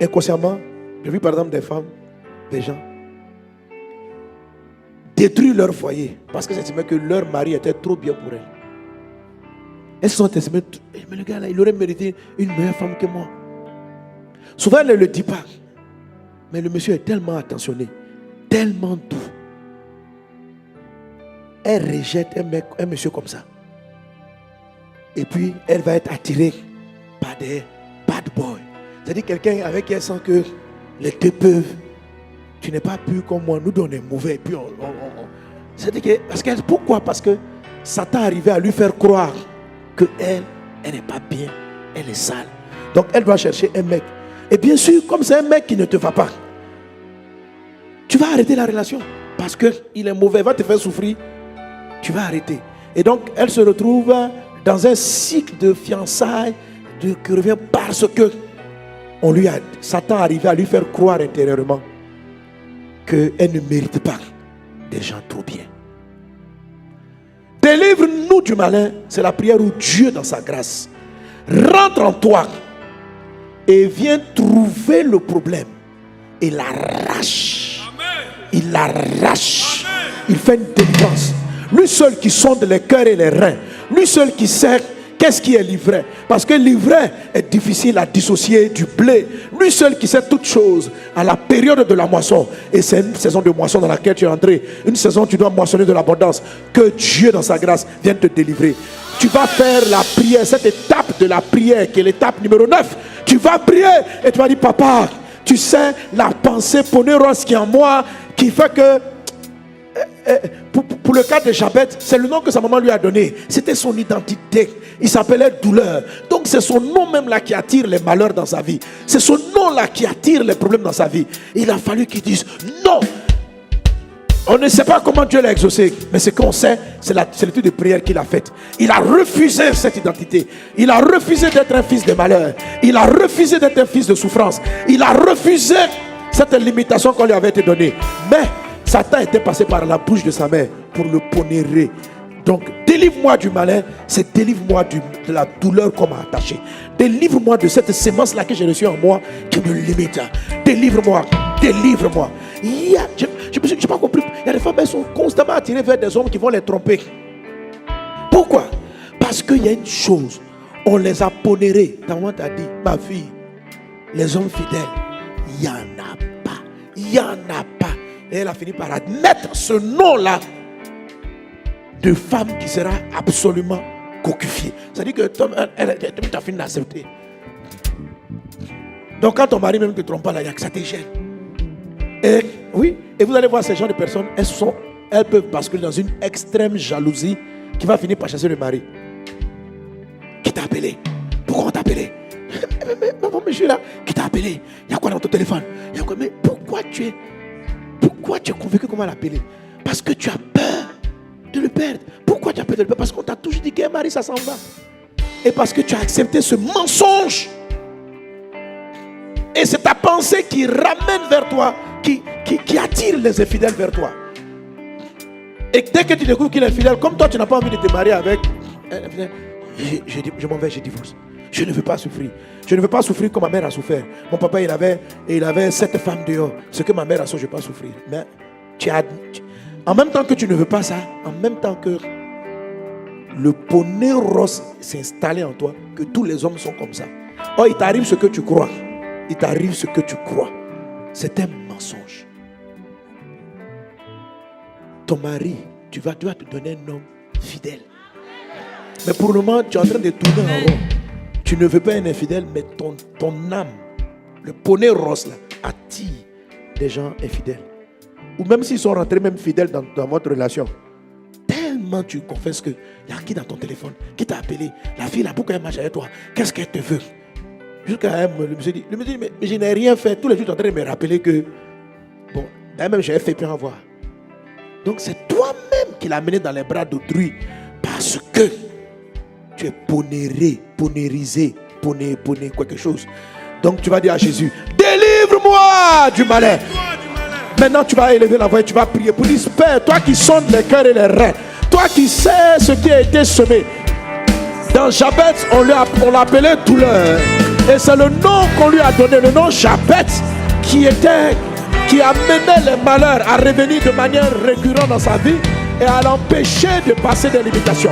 inconsciemment, j'ai vu par exemple des femmes, des gens, détruire leur foyer parce que c'est que leur mari était trop bien pour elles. Elles se sont estimées, mais le gars là, il aurait mérité une meilleure femme que moi. Souvent, elle ne le dit pas. Mais le monsieur est tellement attentionné, tellement doux. Elle rejette un monsieur comme ça. Et puis, elle va être attirée par des bad boys. C'est-à-dire quelqu'un avec qui elle sent que les deux peuvent. Tu n'es pas pur comme moi, nous on est mauvais. Puis c'est-à-dire que, pourquoi? Parce que Satan arrivait à lui faire croire qu'elle n'est pas bien, elle est sale. Donc elle doit chercher un mec. Et bien sûr, comme c'est un mec qui ne te va pas, tu vas arrêter la relation. Parce qu'il est mauvais, il va te faire souffrir. Tu vas arrêter. Et donc elle se retrouve dans un cycle de fiançailles qui revient parce que Satan arrivait à lui faire croire intérieurement qu'elle ne mérite pas des gens trop bien. Délivre-nous du malin, c'est la prière où Dieu, dans sa grâce, rentre en toi et vient trouver le problème et l'arrache. Il l'arrache. Il fait une délivrance. Lui seul qui sonde les cœurs et les reins. Lui seul qui sait qu'est-ce qui est l'ivraie. Parce que l'ivraie est difficile à dissocier du blé. Lui seul qui sait toutes choses à la période de la moisson. Et c'est une saison de moisson dans laquelle tu es entré. Une saison où tu dois moissonner de l'abondance. Que Dieu dans sa grâce vienne te délivrer. Tu vas faire la prière, cette étape de la prière qui est l'étape numéro 9. Tu vas prier et tu vas dire, papa, tu sais la pensée ponéros qui est en moi, qui fait que pour le cas de Jabez, c'est le nom que sa maman lui a donné. C'était son identité. Il s'appelait douleur. Donc c'est son nom même là qui attire les malheurs dans sa vie. C'est son nom là qui attire les problèmes dans sa vie. Il a fallu qu'il dise non. On ne sait pas comment Dieu l'a exaucé, mais ce qu'on sait, c'est l'étude de prière qu'il a faite. Il a refusé cette identité. Il a refusé d'être un fils de malheur. Il a refusé d'être un fils de souffrance. Il a refusé cette limitation qu'on lui avait été donnée. Mais Satan était passé par la bouche de sa mère pour le ponérer. Donc, délivre-moi du malin, c'est délivre-moi de la douleur qu'on m'a attachée. Délivre-moi de cette sémence-là que j'ai reçue en moi qui me limite. Délivre-moi, délivre-moi. Je n'ai pas compris. Il y a des femmes, elles sont constamment attirées vers des hommes qui vont les tromper. Pourquoi? Parce qu'il y a une chose. On les a ponérés. Ta maman t'a dit, ma fille, les hommes fidèles, il n'y en a pas. Il n'y en a pas. Et elle a fini par admettre ce nom-là de femme qui sera absolument cocufiée. C'est-à-dire que tu as fini d'accepter. Donc quand ton mari même ne te trompe pas, là, il y a que ça te gêne. Et oui, et vous allez voir ces gens de personnes, elles peuvent basculer dans une extrême jalousie qui va finir par chasser le mari. Qui t'a appelé? Pourquoi on t'a appelé? Mais je suis là. Qui t'a appelé? Il y a quoi dans ton téléphone? Mais pourquoi tu es convaincu comment l'appeler? Parce que tu as peur de le perdre. Pourquoi tu as peur de le perdre? Parce qu'on t'a toujours dit qu'un mari ça s'en va. Et parce que tu as accepté ce mensonge. Et c'est ta pensée qui ramène vers toi, qui attire les infidèles vers toi. Et dès que tu découvres qu'il est fidèle, comme toi tu n'as pas envie de te marier avec, je m'en vais, je divorce. Je ne veux pas souffrir. Je ne veux pas souffrir comme ma mère a souffert. Mon papa, il avait 7 femmes dehors. Ce que ma mère a souffert, je ne veux pas souffrir. Mais en même temps que tu ne veux pas ça, en même temps que le ponéros s'est installé en toi, que tous les hommes sont comme ça. Oh, il t'arrive ce que tu crois. Il t'arrive ce que tu crois. C'est un mensonge. Ton mari, tu vas te donner un homme fidèle. Mais pour le moment, tu es en train de tourner en rond. Tu ne veux pas un infidèle, mais ton âme, le poney rose là, attire des gens infidèles. Ou même s'ils sont rentrés même fidèles dans votre relation. Tellement tu confesses que il y a qui dans ton téléphone? Qui t'a appelé? La fille là, pourquoi elle marche avec toi? Qu'est-ce qu'elle te veut? Jusqu'à elle, le monsieur dit, mais je n'ai rien fait. Tous les jours, tu es en train de me rappeler que, bon, même j'avais fait bien voir. Donc c'est toi-même qui l'as mené dans les bras d'autrui. Parce que tu es ponérisé, quelque chose. Donc tu vas dire à Jésus, délivre-moi du malin. Maintenant tu vas élever la voix et tu vas prier pour dire, Père, toi qui sondes les cœurs et les reins, toi qui sais ce qui a été semé. Dans Jabez, on l'a appelé douleur. Et c'est le nom qu'on lui a donné, le nom Japhet, qui amenait les malheurs à revenir de manière récurrente dans sa vie et à l'empêcher de passer des limitations.